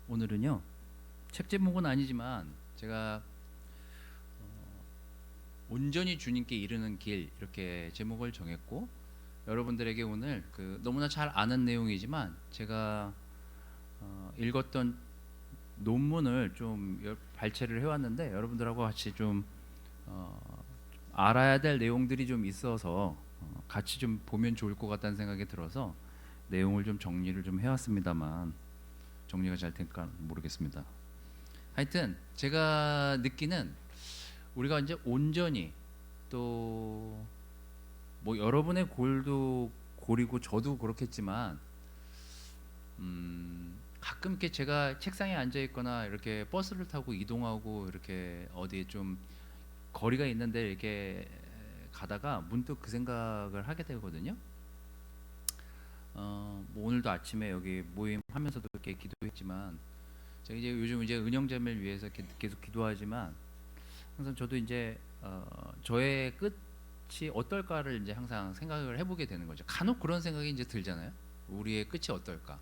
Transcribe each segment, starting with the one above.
오늘은요, 책 제목은 아니지만 제가 온전히 주님께 이르는 길 이렇게 제목을 정했고, 여러분들에게 오늘 너무나 잘 아는 내용이지만 제가 읽었던 논문을 좀 발췌를 해왔는데, 여러분들하고 같이 좀 알아야 될 내용들이 좀 있어서 같이 좀 보면 좋을 것 같다는 생각이 들어서 내용을 좀 정리를 좀 해왔습니다만, 정리가 잘 될까 모르겠습니다. 하여튼 제가 느끼는, 우리가 이제 온전히, 또 뭐 여러분의 골도 골이고 저도 그렇겠지만, 가끔 이렇게 제가 책상에 앉아 있거나 이렇게 버스를 타고 이동하고 이렇게 어디에 좀 거리가 있는데 이렇게 가다가 문득 그 생각을 하게 되거든요. 뭐 오늘도 아침에 여기 모임하면서도 이렇게 기도했지만, 제가 이제 요즘 이제 은영자매를 위해서 계속 기도하지만, 항상 저도 이제 저의 끝이 어떨까를 이제 항상 생각을 해보게 되는 거죠. 간혹 그런 생각이 이제 들잖아요. 우리의 끝이 어떨까?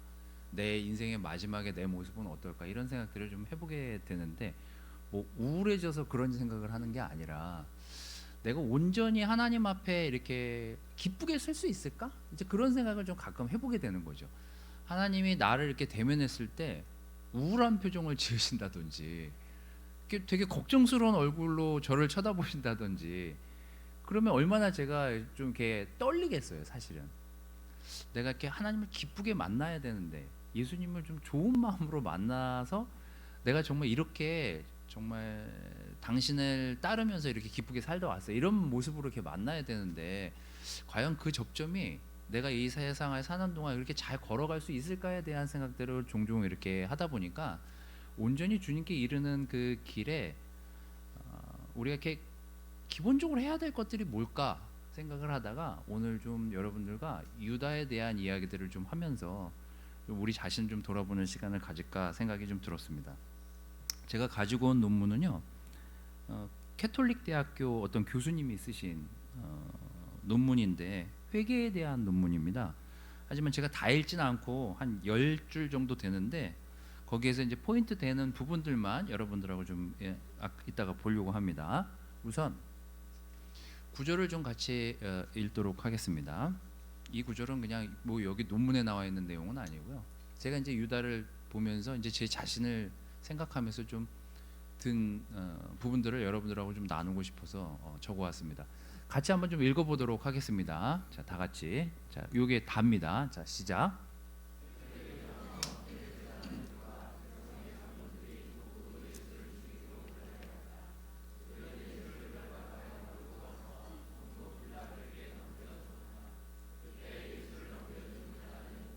내 인생의 마지막에 내 모습은 어떨까? 이런 생각들을 좀 해보게 되는데, 뭐 우울해져서 그런 생각을 하는 게 아니라, 내가 온전히 하나님 앞에 이렇게 기쁘게 설 수 있을까? 이제 그런 생각을 좀 가끔 해보게 되는 거죠. 하나님이 나를 이렇게 대면했을 때 우울한 표정을 지으신다든지, 되게 걱정스러운 얼굴로 저를 쳐다보신다든지, 그러면 얼마나 제가 좀 이렇게 떨리겠어요. 사실은 내가 이렇게 하나님을 기쁘게 만나야 되는데, 예수님을 좀 좋은 마음으로 만나서 내가 정말 이렇게 정말 당신을 따르면서 이렇게 기쁘게 살다 왔어요, 이런 모습으로 이렇게 만나야 되는데, 과연 그 접점이 내가 이 세상을 사는 동안 이렇게 잘 걸어갈 수 있을까에 대한 생각들을 종종 이렇게 하다 보니까, 온전히 주님께 이르는 그 길에 우리가 이렇게 기본적으로 해야 될 것들이 뭘까 생각을 하다가, 오늘 좀 여러분들과 유다에 대한 이야기들을 좀 하면서 좀 우리 자신을 좀 돌아보는 시간을 가질까 생각이 좀 들었습니다. 제가 가지고 온 논문은요, 캐톨릭 대학교 어떤 교수님이 쓰신 논문인데, 회개에 대한 논문입니다. 하지만 제가 다 읽지는 않고 한 10줄 정도 되는데, 거기에서 이제 포인트 되는 부분들만 여러분들하고 좀 이따가 보려고 합니다. 우선 구절을 좀 같이 읽도록 하겠습니다. 이 구절은 그냥 뭐 여기 논문에 나와 있는 내용은 아니고요, 제가 이제 유다를 보면서 이제 제 자신을 생각하면서 좀 든 부분들을 여러분들하고 좀 나누고 싶어서 적어왔습니다. 같이 한번 좀 읽어보도록 하겠습니다. 자, 다 같이. 자, 요게 답니다. 자, 시작.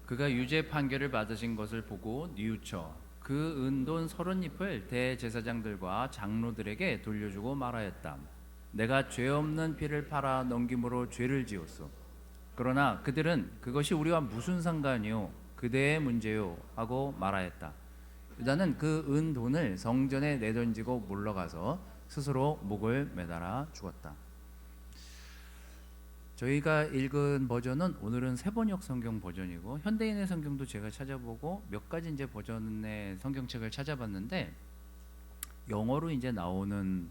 그가 유죄 판결을 받으신 것을 보고 뉘우쳐 그 은돈 30잎을 대제사장들과 장로들에게 돌려주고 말하였다. 내가 죄 없는 피를 팔아 넘김으로 죄를 지었소. 그러나 그들은 그것이 우리와 무슨 상관이요, 그대의 문제요 하고 말하였다. 유다는 그 은돈을 성전에 내던지고 물러가서 스스로 목을 매달아 죽었다. 저희가 읽은 버전은 오늘은 세번역 성경 버전이고, 현대인의 성경도 제가 찾아보고 몇 가지 이제 버전의 성경책을 찾아봤는데, 영어로 이제 나오는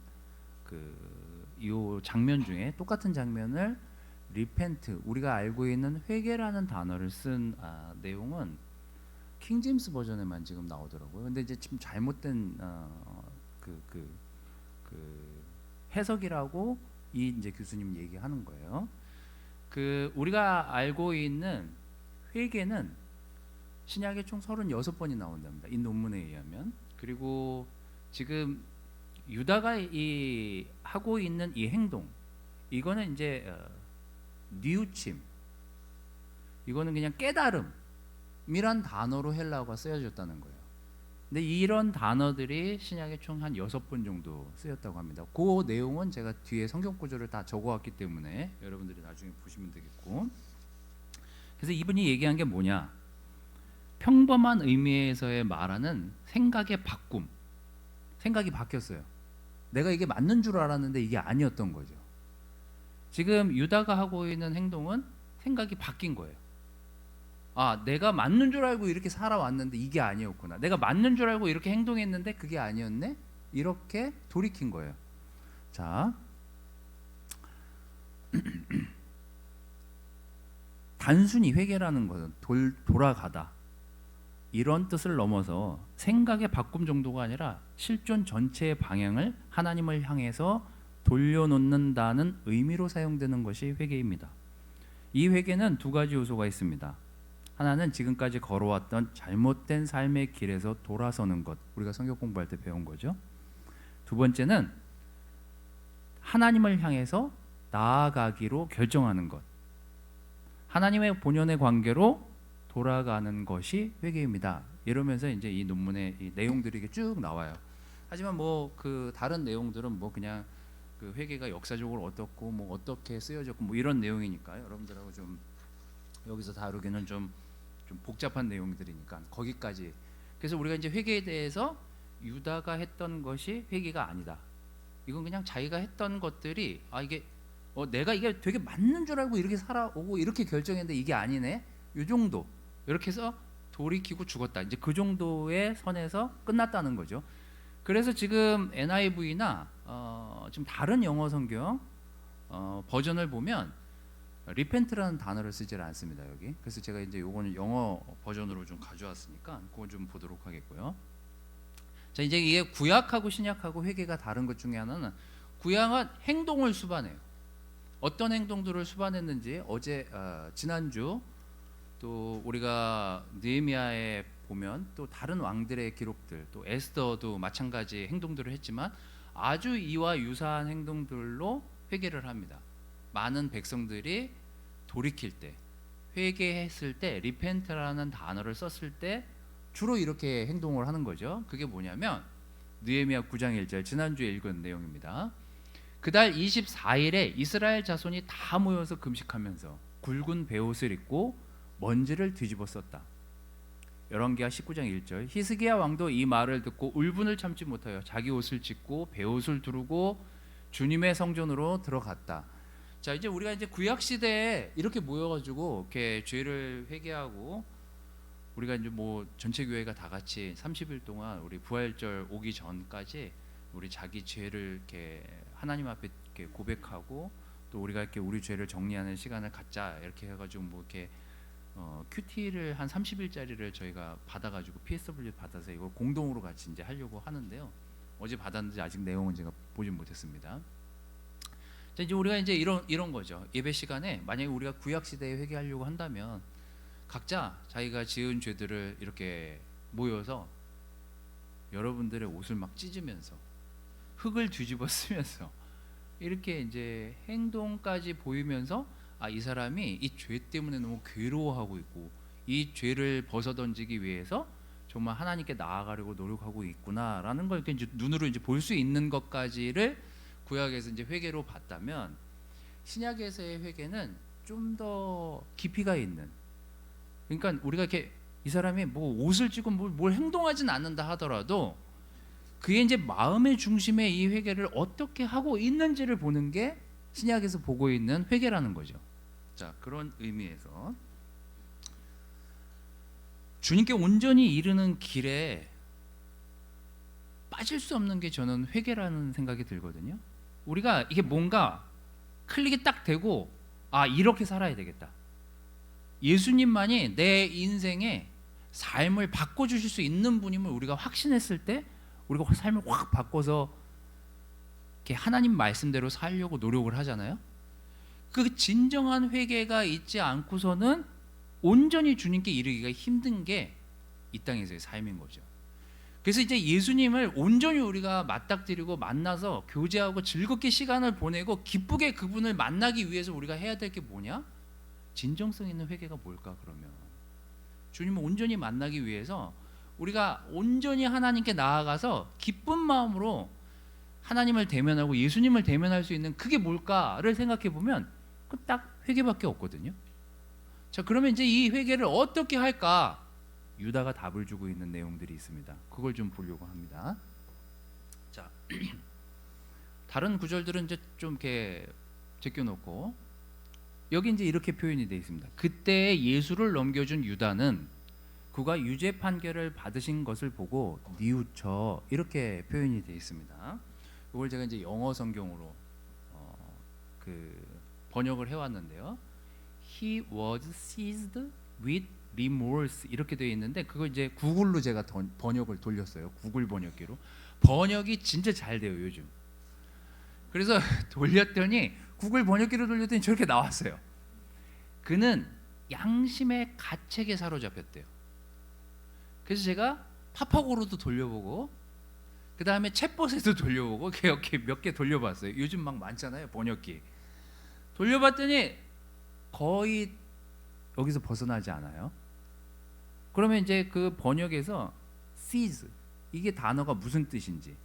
이 장면 중에 똑같은 장면을 repent, 우리가 알고 있는 회개라는 단어를 쓴 내용은 킹제임스 버전에만 지금 나오더라고요. 근데 이제 지금 잘못된 그, 그, 그 해석이라고 이 이제 교수님 얘기하는 거예요. 우리가 알고 있는 회개는 신약에 총 36번이 나온답니다, 이 논문에 의하면. 그리고 지금 유다가 하고 있는 이 행동, 이거는 이제 뉘우침, 이거는 그냥 깨달음이란 단어로 헬라어가 쓰여졌다는 거예요. 근데 이런 단어들이 신약에 총 한 6번 정도 쓰였다고 합니다. 그 내용은 제가 뒤에 성경 구절을 다 적어왔기 때문에 여러분들이 나중에 보시면 되겠고, 그래서 이분이 얘기한 게 뭐냐, 평범한 의미에서의 말하는 생각의 바꿈, 생각이 바뀌었어요. 내가 이게 맞는 줄 알았는데 이게 아니었던 거죠. 지금 유다가 하고 있는 행동은 생각이 바뀐 거예요. 아, 내가 맞는 줄 알고 이렇게 살아왔는데 이게 아니었구나. 내가 맞는 줄 알고 이렇게 행동했는데 그게 아니었네. 이렇게 돌이킨 거예요. 자, 단순히 회개라는 것은 돌아가다 이런 뜻을 넘어서 생각의 바꿈 정도가 아니라 실존 전체의 방향을 하나님을 향해서 돌려놓는다는 의미로 사용되는 것이 회개입니다. 이 회개는 두 가지 요소가 있습니다. 하나는 지금까지 걸어왔던 잘못된 삶의 길에서 돌아서는 것, 우리가 성경 공부할 때 배운 거죠. 두 번째는 하나님을 향해서 나아가기로 결정하는 것, 하나님의 본연의 관계로 돌아가는 것이 회개입니다. 이러면서 이제 이 논문의 이 내용들이 이렇게 쭉 나와요. 하지만 뭐 그 다른 내용들은 뭐 그냥 그 회개가 역사적으로 어떻고 뭐 어떻게 쓰여졌고 뭐 이런 내용이니까 여러분들하고 좀 여기서 다루기는 좀 복잡한 내용들이니까 거기까지. 그래서 우리가 이제 회개에 대해서 유다가 했던 것이 회개가 아니다. 이건 그냥 자기가 했던 것들이 이게 내가 이게 되게 맞는 줄 알고 이렇게 살아오고 이렇게 결정했는데 이게 아니네. 이 정도. 이렇게 해서 돌이키고 죽었다. 이제 그 정도의 선에서 끝났다는 거죠. 그래서 지금 NIV나 좀 다른 영어 성경 버전을 보면 repent라는 단어를 쓰질 않습니다 여기. 그래서 제가 이제 요거는 영어 버전으로 좀 가져왔으니까 그거 좀 보도록 하겠고요. 자, 이제 이게 구약하고 신약하고 회개가 다른 것 중에 하나는 구약은 행동을 수반해요. 어떤 행동들을 수반했는지 어제 지난주 또 우리가 느헤미야에 보면 또 다른 왕들의 기록들, 또 에스더도 마찬가지 행동들을 했지만 아주 이와 유사한 행동들로 회개를 합니다. 많은 백성들이 돌이킬 때, 회개했을 때, 리펜트라는 단어를 썼을 때 주로 이렇게 행동을 하는 거죠. 그게 뭐냐면 느헤미야 9장 1절 지난주에 읽은 내용입니다. 그달 24일에 이스라엘 자손이 다 모여서 금식하면서 굵은 베옷을 입고 먼지를 뒤집어 썼다. 열왕기하 19장 1절 히스기야 왕도 이 말을 듣고 울분을 참지 못하여 자기 옷을 찢고 베옷을 두르고 주님의 성전으로 들어갔다. 자, 이제 우리가 이제 구약 시대에 이렇게 모여가지고 이렇게 죄를 회개하고 우리가 이제 뭐 전체 교회가 다 같이 30일 동안 우리 부활절 오기 전까지 우리 자기 죄를 이렇게 하나님 앞에 이렇게 고백하고 또 우리가 이렇게 우리 죄를 정리하는 시간을 갖자 이렇게 해가지고 뭐 이렇게 큐티를 한 30일짜리를 저희가 받아가지고 PSW 받아서 이걸 공동으로 같이 이제 하려고 하는데요. 어제 받았는데 아직 내용은 제가 보진 못했습니다. 자, 이제 우리가 이제 이런 거죠. 예배 시간에 만약에 우리가 구약 시대에 회개하려고 한다면 각자 자기가 지은 죄들을 이렇게 모여서 여러분들의 옷을 막 찢으면서 흙을 뒤집어 쓰면서 이렇게 이제 행동까지 보이면서 이 사람이 이 죄 때문에 너무 괴로워하고 있고 이 죄를 벗어던지기 위해서 정말 하나님께 나아가려고 노력하고 있구나라는 걸 이렇게 이제 눈으로 이제 볼 수 있는 것까지를 구약에서 이제 회개로 봤다면 신약에서의 회개는 좀 더 깊이가 있는. 그러니까 우리가 이렇게 이 사람이 뭐 옷을 찢고 뭘 행동하진 않는다 하더라도 그게 이제 마음의 중심에 이 회개를 어떻게 하고 있는지를 보는 게 신약에서 보고 있는 회개라는 거죠. 자, 그런 의미에서 주님께 온전히 이르는 길에 빠질 수 없는 게 저는 회개라는 생각이 들거든요. 우리가 이게 뭔가 클릭이 딱 되고 이렇게 살아야 되겠다. 예수님만이 내 인생의 삶을 바꿔주실 수 있는 분임을 우리가 확신했을 때 우리가 삶을 확 바꿔서 이렇게 하나님 말씀대로 살려고 노력을 하잖아요. 그 진정한 회개가 있지 않고서는 온전히 주님께 이르기가 힘든 게 이 땅에서의 삶인 거죠. 그래서 이제 예수님을 온전히 우리가 맞닥뜨리고 만나서 교제하고 즐겁게 시간을 보내고 기쁘게 그분을 만나기 위해서 우리가 해야 될 게 뭐냐? 진정성 있는 회개가 뭘까 그러면? 주님을 온전히 만나기 위해서 우리가 온전히 하나님께 나아가서 기쁜 마음으로 하나님을 대면하고 예수님을 대면할 수 있는 그게 뭘까를 생각해 보면 그 딱 회개밖에 없거든요. 자, 그러면 이제 이 회개를 어떻게 할까? 유다가 답을 주고 있는 내용들이 있습니다. 그걸 좀 보려고 합니다. 자, 다른 구절들은 이제 좀 이렇게 제껴놓고 여기 이제 이렇게 표현이 되어 있습니다. 그때 예수를 넘겨준 유다는 그가 유죄 판결을 받으신 것을 보고 뉘우쳐, 이렇게 표현이 되어 있습니다. 이걸 제가 이제 영어 성경으로 그 번역을 해왔는데요. He was seized with remorse 이렇게 되어 있는데, 그거 이제 구글로 제가 번역을 돌렸어요. 구글 번역기로. 번역이 진짜 잘 돼요 요즘. 그래서 돌렸더니, 구글 번역기로 돌렸더니 저렇게 나왔어요. 그는 양심의 가책에 사로잡혔대요. 그래서 제가 파파고로도 돌려보고, 그 다음에 챗봇에도 돌려보고, 이렇게 몇 개 돌려봤어요. 요즘 막 많잖아요 번역기. 돌려봤더니 거의 여기서 벗어나지 않아요. 그러면 이제 그 번역에서 seize, 이게 단어가 무슨 뜻인지,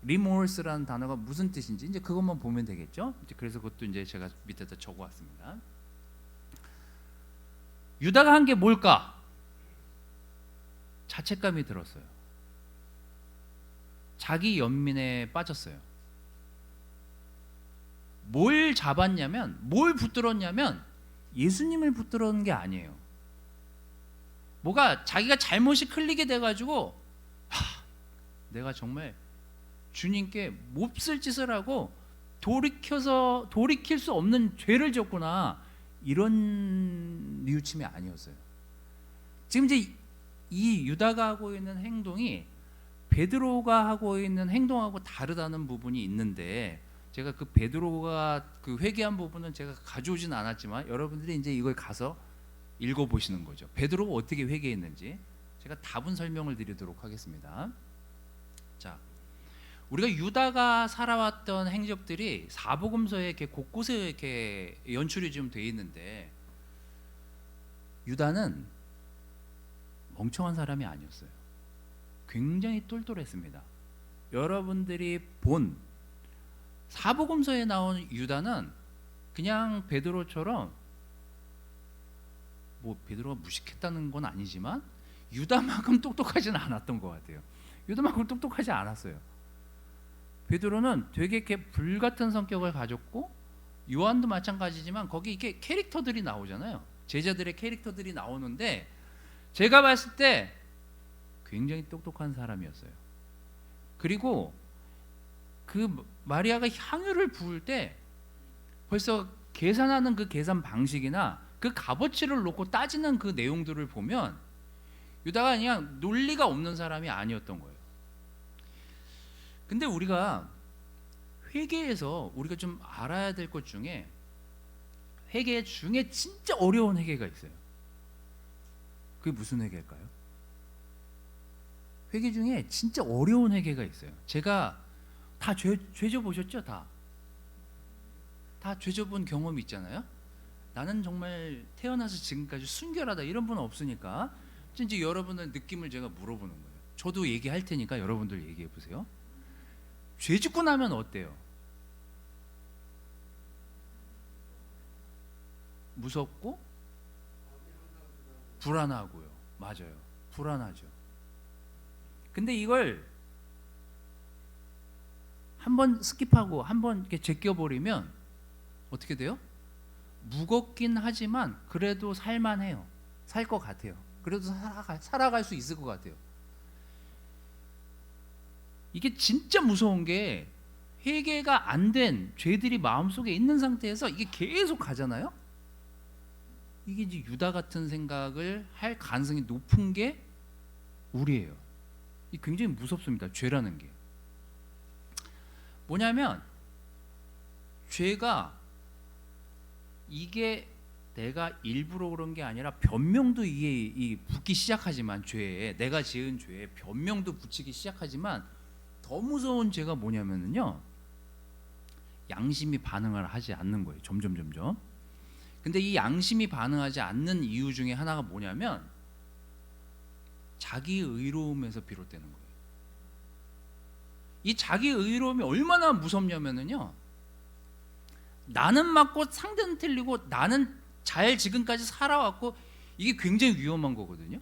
remorse라는 단어가 무슨 뜻인지 이제 그것만 보면 되겠죠. 이제 그래서 그것도 이제 제가 밑에다 적어왔습니다. 유다가 한 게 뭘까? 자책감이 들었어요. 자기 연민에 빠졌어요. 뭘 잡았냐면, 뭘 붙들었냐면 예수님을 붙들었는 게 아니에요. 뭐가 자기가 잘못이 클릭이 돼가지고 내가 정말 주님께 몹쓸 짓을 하고 돌이킬 수 없는 죄를 졌구나, 이런 뉘우침이 아니었어요. 지금 이제 이 유다가 하고 있는 행동이 베드로가 하고 있는 행동하고 다르다는 부분이 있는데, 제가 그 베드로가 그 회개한 부분은 제가 가져오진 않았지만 여러분들이 이제 이걸 가서 읽어보시는 거죠. 베드로가 어떻게 회개했는지 제가 다분 설명을 드리도록 하겠습니다. 자, 우리가 유다가 살아왔던 행적들이 사복음서에 이렇게 곳곳에 이렇게 연출이 좀 돼 있는데, 유다는 멍청한 사람이 아니었어요. 굉장히 똘똘했습니다. 여러분들이 본 사복음서에 나온 유다는 그냥 베드로처럼, 뭐 베드로가 무식했다는 건 아니지만 유다만큼 똑똑하지는 않았던 것 같아요. 유다만큼 똑똑하지 않았어요. 베드로는 되게 이렇게 불같은 성격을 가졌고, 요한도 마찬가지지만 거기 이렇게 캐릭터들이 나오잖아요. 제자들의 캐릭터들이 나오는데, 제가 봤을 때 굉장히 똑똑한 사람이었어요. 그리고 그 마리아가 향유를 부을 때 벌써 계산하는 그 계산 방식이나 그 값어치를 놓고 따지는 그 내용들을 보면 유다가 그냥 논리가 없는 사람이 아니었던 거예요. 근데 우리가 회개에서 우리가 좀 알아야 될 것 중에, 회개 중에 진짜 어려운 회개가 있어요. 그게 무슨 회개일까요? 회개 중에 진짜 어려운 회개가 있어요. 제가 다 죄져 보셨죠? 다 죄져 본 경험이 있잖아요. 나는 정말 태어나서 지금까지 순결하다 이런 분은 없으니까 이제 여러분의 느낌을 제가 물어보는 거예요. 저도 얘기할 테니까 여러분들 얘기해 보세요. 죄 짓고 나면 어때요? 무섭고 불안하고요. 맞아요. 불안하죠. 근데 이걸 한번 스킵하고 한번 이렇게 제껴버리면 어떻게 돼요? 무겁긴 하지만 그래도 살만해요. 살 것 같아요. 그래도 살아갈 수 있을 것 같아요. 이게 진짜 무서운 게, 회개가 안 된 죄들이 마음속에 있는 상태에서 이게 계속 가잖아요. 이게 이제 유다 같은 생각을 할 가능성이 높은 게 우리예요. 이 굉장히 무섭습니다. 죄라는 게 뭐냐면, 죄가 이게 내가 일부러 그런 게 아니라 변명도 이게 붙기 시작하지만, 죄에 내가 지은 죄에 변명도 붙이기 시작하지만, 더 무서운 죄가 뭐냐면요, 양심이 반응을 하지 않는 거예요. 점점. 근데 이 양심이 반응하지 않는 이유 중에 하나가 뭐냐면 자기 의로움에서 비롯되는 거예요. 이 자기 의로움이 얼마나 무섭냐면요, 나는 맞고 상대는 틀리고 나는 잘 지금까지 살아왔고, 이게 굉장히 위험한 거거든요.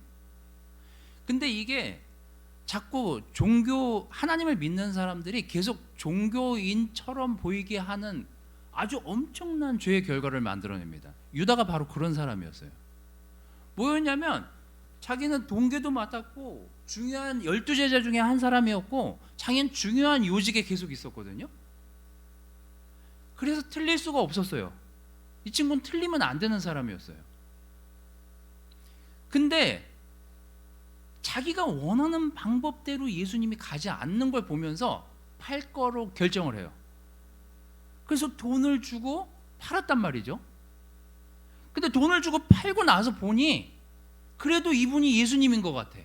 근데 이게 자꾸 하나님을 믿는 사람들이 계속 종교인처럼 보이게 하는 아주 엄청난 죄의 결과를 만들어냅니다. 유다가 바로 그런 사람이었어요. 뭐였냐면 자기는 동계도 맡았고 중요한 12제자 중에 한 사람이었고 자기는 중요한 요직에 계속 있었거든요. 그래서 틀릴 수가 없었어요. 이 친구는 틀리면 안 되는 사람이었어요. 근데 자기가 원하는 방법대로 예수님이 가지 않는 걸 보면서 팔 거로 결정을 해요. 그래서 돈을 주고 팔았단 말이죠. 근데 돈을 주고 팔고 나서 보니 그래도 이분이 예수님인 것 같아.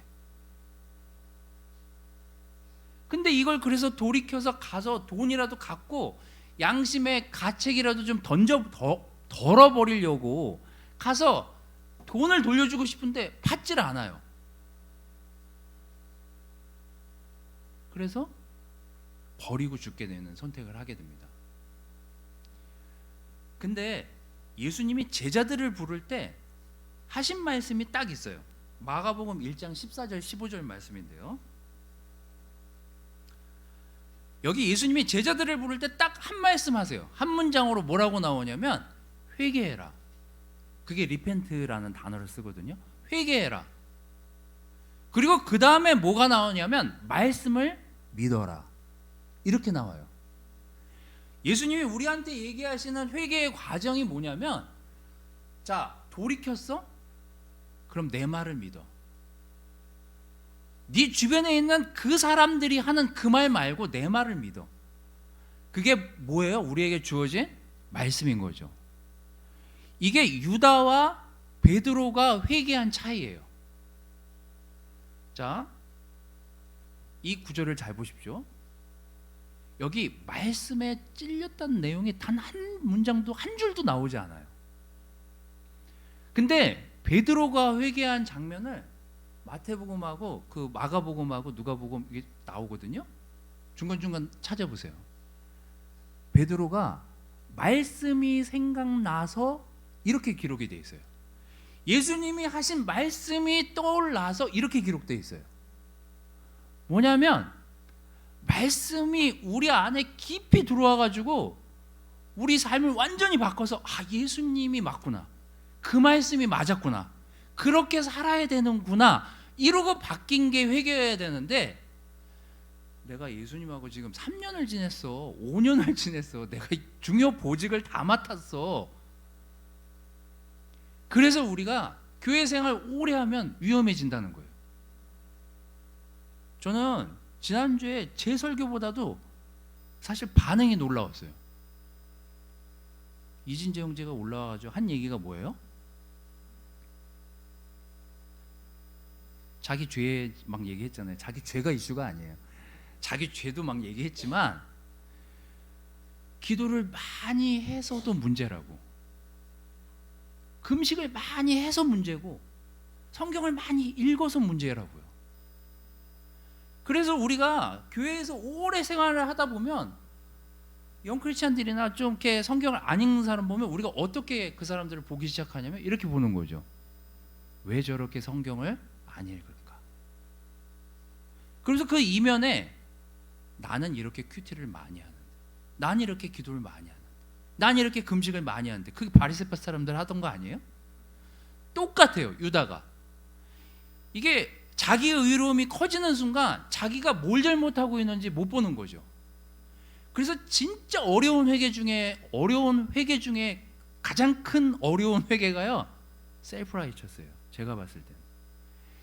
근데 이걸 그래서 돌이켜서 가서 돈이라도 갖고 양심의 가책이라도 좀 덜어버리려고 가서 돈을 돌려주고 싶은데 받질 않아요. 그래서 버리고 죽게 되는 선택을 하게 됩니다. 근데 예수님이 제자들을 부를 때 하신 말씀이 딱 있어요. 마가복음 1장 14절 15절 말씀인데요. 여기 예수님이 제자들을 부를 때 딱 한 말씀 하세요. 한 문장으로 뭐라고 나오냐면 회개해라. 그게 리펜트라는 단어를 쓰거든요. 회개해라. 그리고 그 다음에 뭐가 나오냐면 말씀을 믿어라. 이렇게 나와요. 예수님이 우리한테 얘기하시는 회개의 과정이 뭐냐면, 자, 돌이켰어? 그럼 내 말을 믿어. 네 주변에 있는 그 사람들이 하는 그 말 말고 내 말을 믿어. 그게 뭐예요? 우리에게 주어진 말씀인 거죠. 이게 유다와 베드로가 회개한 차이예요. 자, 이 구절을 잘 보십시오. 여기 말씀에 찔렸다는 내용이 단 한 문장도 한 줄도 나오지 않아요. 근데 베드로가 회개한 장면을 마태복음하고 그 마가복음하고 누가복음 이게 나오거든요. 중간중간 찾아보세요. 베드로가 말씀이 생각나서 이렇게 기록이 되어 있어요. 예수님이 하신 말씀이 떠올라서 이렇게 기록되어 있어요. 뭐냐면 말씀이 우리 안에 깊이 들어와 가지고 우리 삶을 완전히 바꿔서 예수님이 맞구나. 그 말씀이 맞았구나. 그렇게 살아야 되는구나. 이러고 바뀐 게 회개해야 되는데, 내가 예수님하고 지금 3년을 지냈어. 5년을 지냈어. 내가 중요 보직을 다 맡았어. 그래서 우리가 교회 생활 오래 하면 위험해진다는 거예요. 저는 지난주에 제 설교보다도 사실 반응이 놀라웠어요. 이진재 형제가 올라와가지고 한 얘기가 뭐예요? 자기 죄 막 얘기했잖아요. 자기 죄가 이슈가 아니에요. 자기 죄도 막 얘기했지만 기도를 많이 해서도 문제라고, 금식을 많이 해서 문제고, 성경을 많이 읽어서 문제라고요. 그래서 우리가 교회에서 오래 생활을 하다 보면 영크리스찬들이나 좀 이렇게 성경을 안 읽는 사람 보면 우리가 어떻게 그 사람들을 보기 시작하냐면 이렇게 보는 거죠. 왜 저렇게 성경을 안 읽을까? 그래서 그 이면에 나는 이렇게 큐티를 많이 하는데, 난 이렇게 기도를 많이 하는데, 난 이렇게 금식을 많이 하는데, 그게 바리새파 사람들 하던 거 아니에요? 똑같아요. 유다가 이게 자기의 의로움이 커지는 순간 자기가 뭘 잘못하고 있는지 못 보는 거죠. 그래서 진짜 어려운 회개 중에 가장 큰 어려운 회개가요, 셀프 라이처스예요. 제가 봤을 때는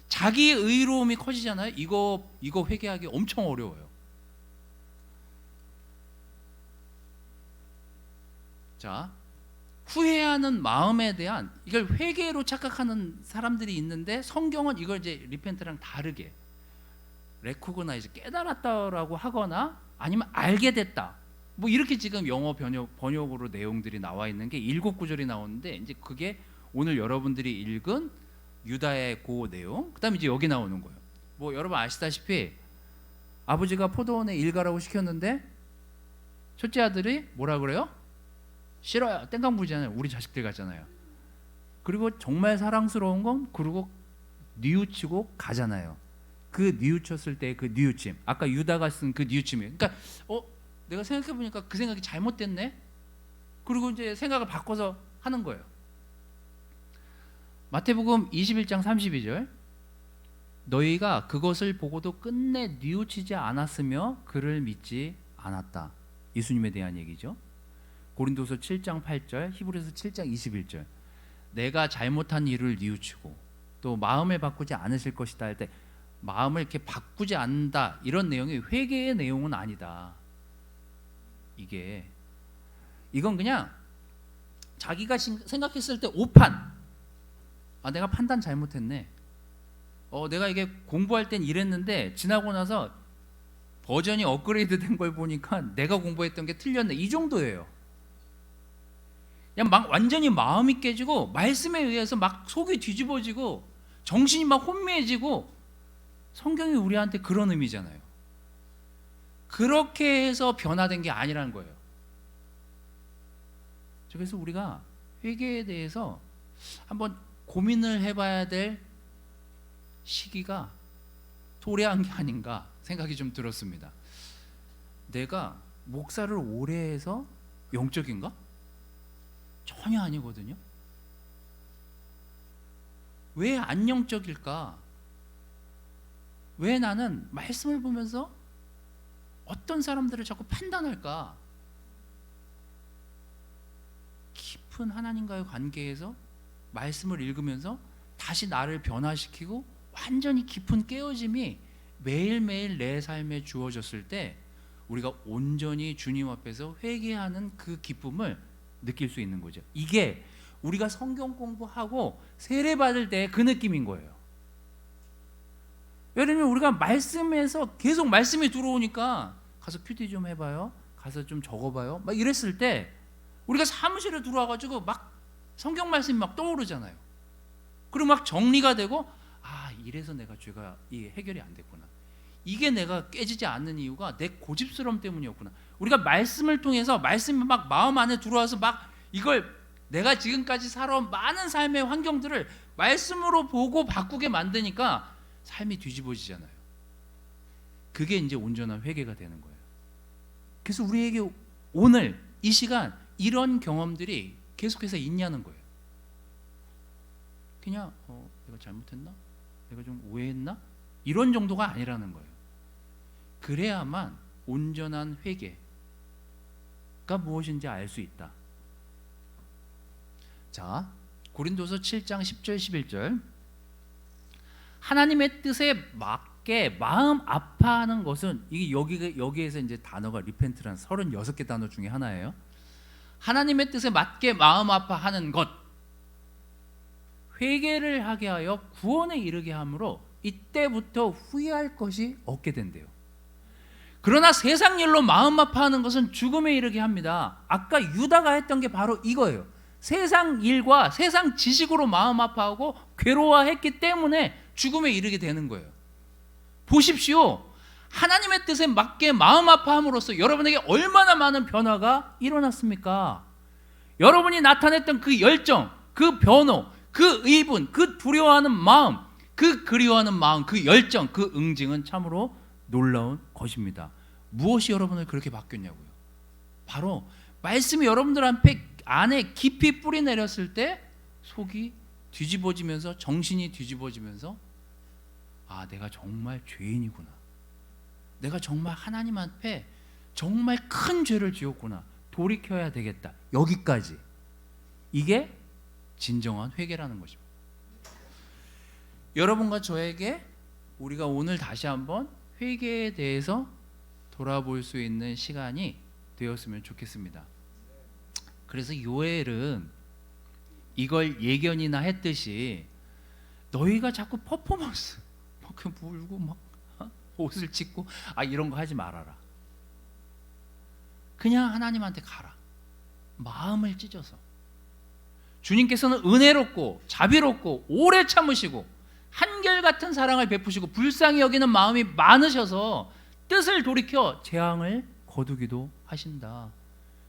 자기의 의로움이 커지잖아요. 이거 회개하기 엄청 어려워요. 자, 후회하는 마음에 대한, 이걸 회개로 착각하는 사람들이 있는데, 성경은 이걸 이제 리펜트랑 다르게 레코그나이즈, 깨달았다라고 하거나 아니면 알게 됐다, 뭐 이렇게 지금 영어 번역으로 내용들이 나와 있는 게 7구절이 나오는데, 이제 그게 오늘 여러분들이 읽은 유다의 그 내용, 그 다음에 이제 여기 나오는 거예요. 뭐 여러분 아시다시피 아버지가 포도원에 일 가라고 시켰는데 첫째 아들이 뭐라 그래요? 싫어요. 땡깡 부리잖아요. 우리 자식들 같잖아요. 그리고 정말 사랑스러운 건 그러고 뉘우치고 가잖아요. 그 뉘우쳤을 때 그 뉘우침, 아까 유다가 쓴 그 뉘우침이에요. 그러니까 내가 생각해 보니까 그 생각이 잘못됐네. 그리고 이제 생각을 바꿔서 하는 거예요. 마태복음 21장 32절 너희가 그것을 보고도 끝내 뉘우치지 않았으며 그를 믿지 않았다. 예수님에 대한 얘기죠. 고린도서 7장 8절, 히브리서 7장 21절 내가 잘못한 일을 뉘우치고 또 마음을 바꾸지 않으실 것이다 할 때 마음을 이렇게 바꾸지 않는다 이런 내용이 회개의 내용은 아니다. 이건 그냥 자기가 생각했을 때 오판. 내가 판단 잘못했네. 내가 이게 공부할 땐 이랬는데 지나고 나서 버전이 업그레이드 된 걸 보니까 내가 공부했던 게 틀렸네. 이 정도예요. 그냥 막 완전히 마음이 깨지고 말씀에 의해서 막 속이 뒤집어지고 정신이 막 혼미해지고 성경이 우리한테 그런 의미잖아요. 그렇게 해서 변화된 게 아니라는 거예요. 그래서 우리가 회개에 대해서 한번 고민을 해봐야 될 시기가 도래한 게 아닌가 생각이 좀 들었습니다. 내가 목사를 오래 해서 영적인가? 전혀 아니거든요. 왜 안 영적일까? 왜 나는 말씀을 보면서 어떤 사람들을 자꾸 판단할까? 깊은 하나님과의 관계에서 말씀을 읽으면서 다시 나를 변화시키고 완전히 깊은 깨어짐이 매일매일 내 삶에 주어졌을 때 우리가 온전히 주님 앞에서 회개하는 그 기쁨을 느낄 수 있는 거죠. 이게 우리가 성경 공부하고 세례 받을 때 그 느낌인 거예요. 예를 들면 우리가 말씀에서 계속 말씀이 들어오니까 가서 큐티 좀 해봐요, 가서 좀 적어봐요 막 이랬을 때 우리가 사무실에 들어와가지고 막 성경 말씀이 막 떠오르잖아요. 그리고 막 정리가 되고 이래서 내가 죄가 이게 해결이 안 됐구나. 이게 내가 깨지지 않는 이유가 내 고집스러움 때문이었구나. 우리가 말씀을 통해서 말씀이 막 마음 안에 들어와서 막 이걸 내가 지금까지 살아온 많은 삶의 환경들을 말씀으로 보고 바꾸게 만드니까 삶이 뒤집어지잖아요. 그게 이제 온전한 회개가 되는 거예요. 그래서 우리에게 오늘 이 시간 이런 경험들이 계속해서 있냐는 거예요. 그냥 내가 잘못했나? 내가 좀 오해했나? 이런 정도가 아니라는 거예요. 그래야만 온전한 회개가 무엇인지 알 수 있다. 자, 고린도서 7장 10절 11절 하나님의 뜻에 맞게 마음 아파하는 것은 이게 여기에서 이제 단어가 리펜트라는 36개 단어 중에 하나예요. 하나님의 뜻에 맞게 마음 아파하는 것, 회개를 하게 하여 구원에 이르게 함으로 이때부터 후회할 것이 없게 된대요. 그러나 세상 일로 마음 아파하는 것은 죽음에 이르게 합니다. 아까 유다가 했던 게 바로 이거예요. 세상 일과 세상 지식으로 마음 아파하고 괴로워했기 때문에 죽음에 이르게 되는 거예요. 보십시오. 하나님의 뜻에 맞게 마음 아파함으로써 여러분에게 얼마나 많은 변화가 일어났습니까? 여러분이 나타냈던 그 열정, 그 변호, 그 의분, 그 두려워하는 마음, 그 그리워하는 마음, 그 열정, 그 응징은 참으로 놀라운 것입니다. 무엇이 여러분을 그렇게 바뀌었냐고요? 바로 말씀이 여러분들 안에 깊이 뿌리 내렸을 때 속이 뒤집어지면서 정신이 뒤집어지면서 내가 정말 죄인이구나. 내가 정말 하나님 앞에 정말 큰 죄를 지었구나. 돌이켜야 되겠다. 여기까지. 이게 진정한 회개라는 것입니다. 여러분과 저에게 우리가 오늘 다시 한번 회개에 대해서 돌아볼 수 있는 시간이 되었으면 좋겠습니다. 그래서 요엘은 이걸 예견이나 했듯이 너희가 자꾸 퍼포먼스 막 물고 막 옷을 찢고 이런 거 하지 말아라. 그냥 하나님한테 가라. 마음을 찢어서. 주님께서는 은혜롭고 자비롭고 오래 참으시고 한결같은 사랑을 베푸시고 불쌍히 여기는 마음이 많으셔서 뜻을 돌이켜 재앙을 거두기도 하신다.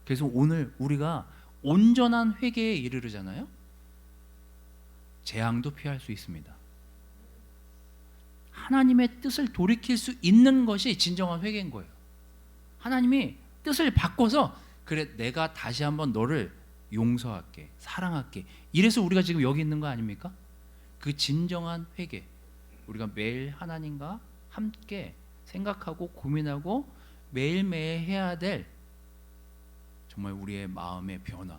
그래서 오늘 우리가 온전한 회개에 이르르잖아요. 재앙도 피할 수 있습니다. 하나님의 뜻을 돌이킬 수 있는 것이 진정한 회개인 거예요. 하나님이 뜻을 바꿔서 그래 내가 다시 한번 너를 용서할게, 사랑할게. 이래서 우리가 지금 여기 있는 거 아닙니까? 그 진정한 회개, 우리가 매일 하나님과 함께 생각하고 고민하고 매일매일 해야 될 정말 우리의 마음의 변화,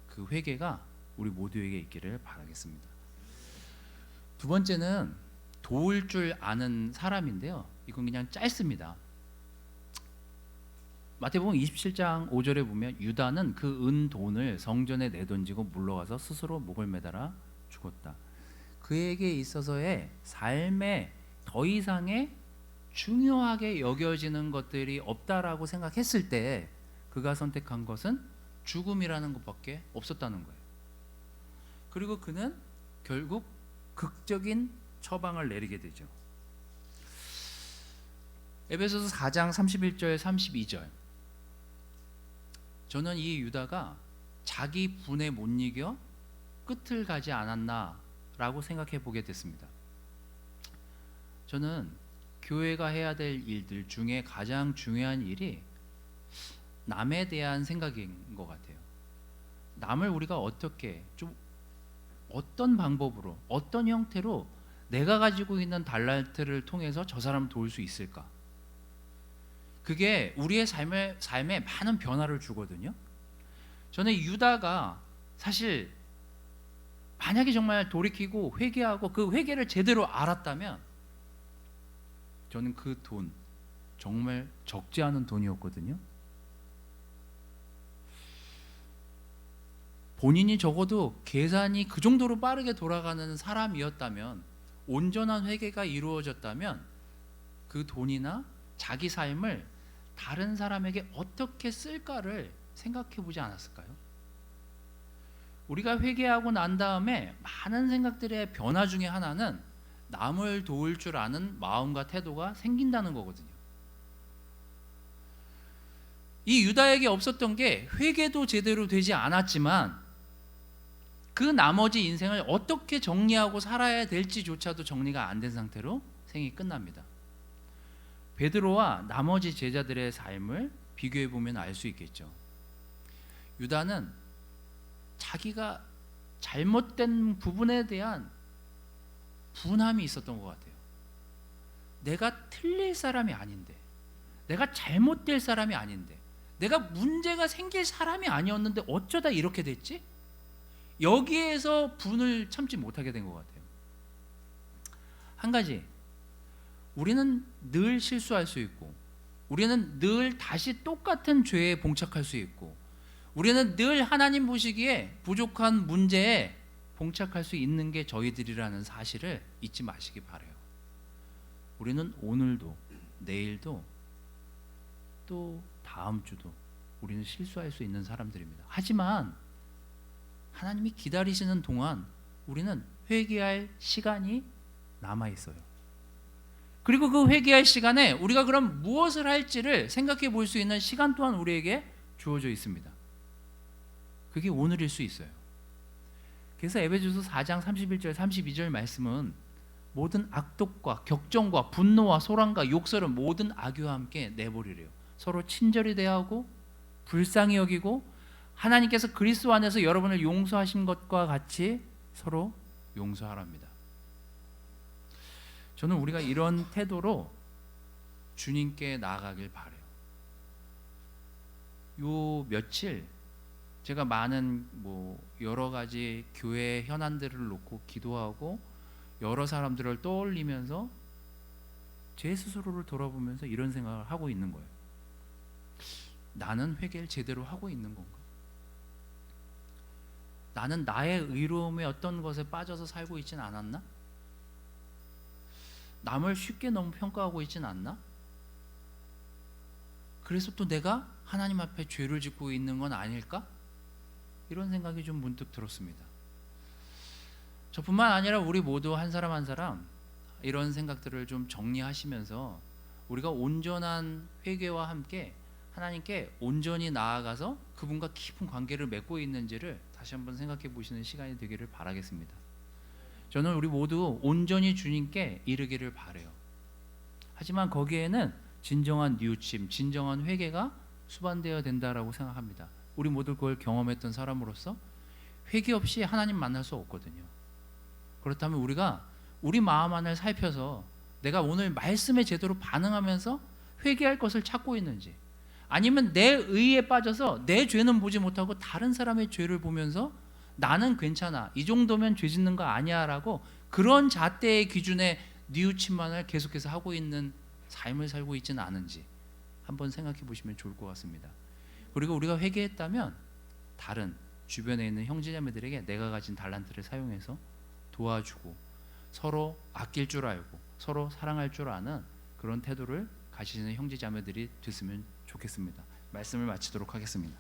그 회개가 우리 모두에게 있기를 바라겠습니다. 두 번째는 도울 줄 아는 사람인데요, 이건 그냥 짧습니다. 마태복음 27장 5절에 보면 유다는 그 은 돈을 성전에 내던지고 물러가서 스스로 목을 매달아 죽었다. 그에게 있어서의 삶에 더 이상의 중요하게 여겨지는 것들이 없다라고 생각했을 때 그가 선택한 것은 죽음이라는 것밖에 없었다는 거예요. 그리고 그는 결국 극적인 처방을 내리게 되죠. 에베소서 4장 31절 32절, 저는 이 유다가 자기 분에 못 이겨 끝을 가지 않았나라고 생각해 보게 됐습니다. 저는 교회가 해야 될 일들 중에 가장 중요한 일이 남에 대한 생각인 것 같아요. 남을 우리가 어떻게, 좀 어떤 방법으로, 어떤 형태로 내가 가지고 있는 달란트를 통해서 저 사람을 도울 수 있을까? 그게 우리의 삶에 많은 변화를 주거든요. 저는 유다가 사실 만약에 정말 돌이키고 회개하고 그 회개를 제대로 알았다면 저는 그 돈 정말 적지 않은 돈이었거든요. 본인이 적어도 계산이 그 정도로 빠르게 돌아가는 사람이었다면, 온전한 회개가 이루어졌다면 그 돈이나 자기 삶을 다른 사람에게 어떻게 쓸까를 생각해 보지 않았을까요? 우리가 회개하고 난 다음에 많은 생각들의 변화 중에 하나는 남을 도울 줄 아는 마음과 태도가 생긴다는 거거든요. 이 유다에게 없었던 게 회개도 제대로 되지 않았지만 그 나머지 인생을 어떻게 정리하고 살아야 될지조차도 정리가 안 된 상태로 생이 끝납니다. 베드로와 나머지 제자들의 삶을 비교해 보면 알 수 있겠죠. 유다는 자기가 잘못된 부분에 대한 분함이 있었던 것 같아요. 내가 틀릴 사람이 아닌데, 내가 잘못될 사람이 아닌데, 내가 문제가 생길 사람이 아니었는데 어쩌다 이렇게 됐지? 여기에서 분을 참지 못하게 된 것 같아요. 한 가지, 우리는 늘 실수할 수 있고, 우리는 늘 다시 똑같은 죄에 봉착할 수 있고, 우리는 늘 하나님 보시기에 부족한 문제에 봉착할 수 있는 게 저희들이라는 사실을 잊지 마시기 바라요. 우리는 오늘도, 내일도, 또 다음 주도 우리는 실수할 수 있는 사람들입니다. 하지만 하나님이 기다리시는 동안 우리는 회개할 시간이 남아 있어요. 그리고 그 회개할 시간에 우리가 그럼 무엇을 할지를 생각해 볼 수 있는 시간 또한 우리에게 주어져 있습니다. 그게 오늘일 수 있어요. 그래서 에베소서 4장 31절 32절 말씀은 모든 악독과 격정과 분노와 소란과 욕설은 모든 악유와 함께 내버리래요. 서로 친절히 대하고 불쌍히 여기고 하나님께서 그리스도 안에서 여러분을 용서하신 것과 같이 서로 용서하랍니다. 저는 우리가 이런 태도로 주님께 나아가길 바라요. 요 며칠 제가 많은 여러 가지 교회 현안들을 놓고 기도하고 여러 사람들을 떠올리면서 제 스스로를 돌아보면서 이런 생각을 하고 있는 거예요. 나는 회개를 제대로 하고 있는 건가? 나는 나의 의로움의 어떤 것에 빠져서 살고 있진 않았나? 남을 쉽게 너무 평가하고 있진 않나? 그래서 또 내가 하나님 앞에 죄를 짓고 있는 건 아닐까? 이런 생각이 좀 문득 들었습니다. 저뿐만 아니라 우리 모두 한 사람 한 사람 이런 생각들을 좀 정리하시면서 우리가 온전한 회개와 함께 하나님께 온전히 나아가서 그분과 깊은 관계를 맺고 있는지를 다시 한번 생각해 보시는 시간이 되기를 바라겠습니다. 저는 우리 모두 온전히 주님께 이르기를 바라요. 하지만 거기에는 진정한 뉘우침, 진정한 회개가 수반되어야 된다라고 생각합니다. 우리 모두 그걸 경험했던 사람으로서 회개 없이 하나님 만날 수 없거든요. 그렇다면 우리가 우리 마음 안을 살펴서 내가 오늘 말씀에 제대로 반응하면서 회개할 것을 찾고 있는지, 아니면 내 의에 빠져서 내 죄는 보지 못하고 다른 사람의 죄를 보면서 나는 괜찮아, 이 정도면 죄 짓는 거 아니야 라고 그런 잣대의 기준에 뉘우침만을 계속해서 하고 있는 삶을 살고 있지는 않은지 한번 생각해 보시면 좋을 것 같습니다. 그리고 우리가 회개했다면 다른 주변에 있는 형제자매들에게 내가 가진 달란트를 사용해서 도와주고 서로 아낄 줄 알고 서로 사랑할 줄 아는 그런 태도를 가지시는 형제자매들이 됐으면 좋겠습니다. 말씀을 마치도록 하겠습니다.